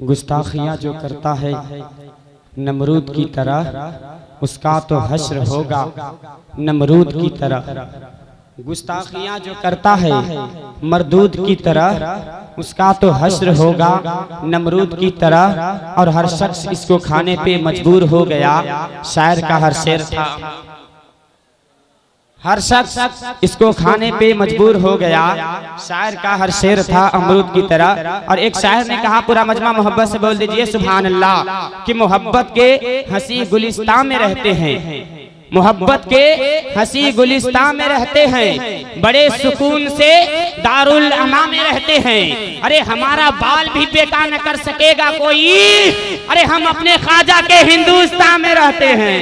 गुस्ताखियाँ जो करता है नमरूद की तरह, उसका तो हश्र होगा नमरूद की तरह। गुस्ताखियाँ जो करता है मरदूद की तरह, उसका तो हश्र होगा नमरूद की तरह। और हर शख्स इसको खाने पे मजबूर हो गया, शायर का हर शेर था। हर शख्स इसको खाने पे मजबूर हो गया, शायर का हर शेर था अमरूद की तरह। और एक शायर ने कहा, पूरा मजमा मोहब्बत से बोल दीजिए सुभान अल्लाह, कि मोहब्बत के हंसी गुलिस्तान में रहते हैं, मोहब्बत के हंसी गुलिस्तान में रहते हैं, बड़े सुकून से दारुल अमा में रहते हैं। अरे हमारा बाल भी बेकार न कर सकेगा कोई, अरे हम अपने ख्वाजा के हिंदुस्तान में रहते हैं।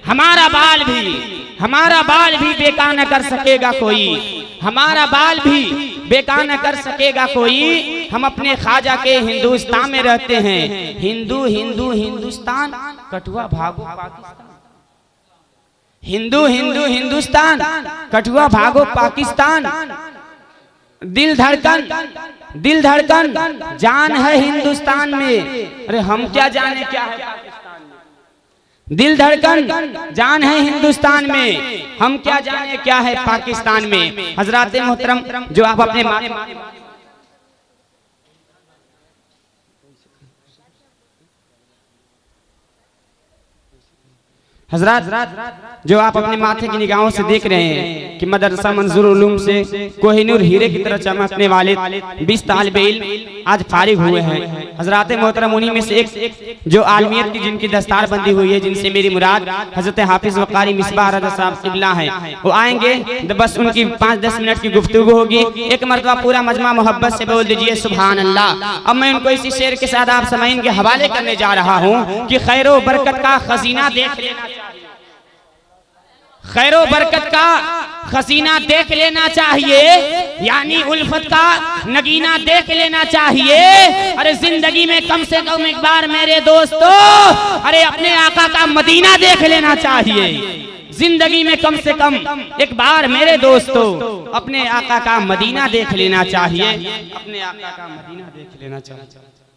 हमारा बाल भी बेकार न कर सकेगा कोई, हमारा बाल भी बेकार न कर सकेगा कोई, हम अपने ख्वाजा के हिंदुस्तान में रहते हैं। हिंदू हिंदू हिंदुस्तान, कठुआ भागो पाकिस्तान। हिंदू हिंदू हिंदुस्तान, कठुआ भागो पाकिस्तान। दिल धड़कन जान है हिंदुस्तान में, अरे हम क्या जाने क्या है पाकिस्तान में। दिल धड़कन जान है हिंदुस्तान में, हम क्या जाने क्या है पाकिस्तान में। हजरात मोहतरम, जो आप अपने जो आप अपने माथे की निगाहों से देख रहे हैं कि मदरसा मंजूर उलूम से कोहिनूर हीरे की तरह चमकने वाले 20 तालिबे इल्म आज फारिग हुए हैं। हजरात मोहतरम, उन्हीं में से एक जो आलमियत की जिनकी दस्तार बंदी हुई है, जिनसे मेरी मुराद हजरत हाफिज वकारी मिसबाह रज़ा साहब क़िबला है, वो आएंगे। बस उनकी 5-10 मिनट की गुफ्तगू होगी। एक मरतबा पूरा मजमा मोहब्बत से बोल दीजिए सुभान अल्लाह। अब मैं उनको इसी शेर के साथ आप समाइन के हवाले करने जा रहा हूँ कि खैरो बरकत का खजीना देख लेना, खैरो बरकत का खजीना देख लेना चाहिए, यानी उल्फत का नगीना देख लेना चाहिए। अरे जिंदगी में कम से कम एक बार मेरे दोस्तों, अरे अपने आका का मदीना देख लेना चाहिए। जिंदगी में कम से कम एक बार मेरे दोस्तों अपने आका का मदीना देख लेना चाहिए, अपने आका का मदीना देख लेना चाहिए।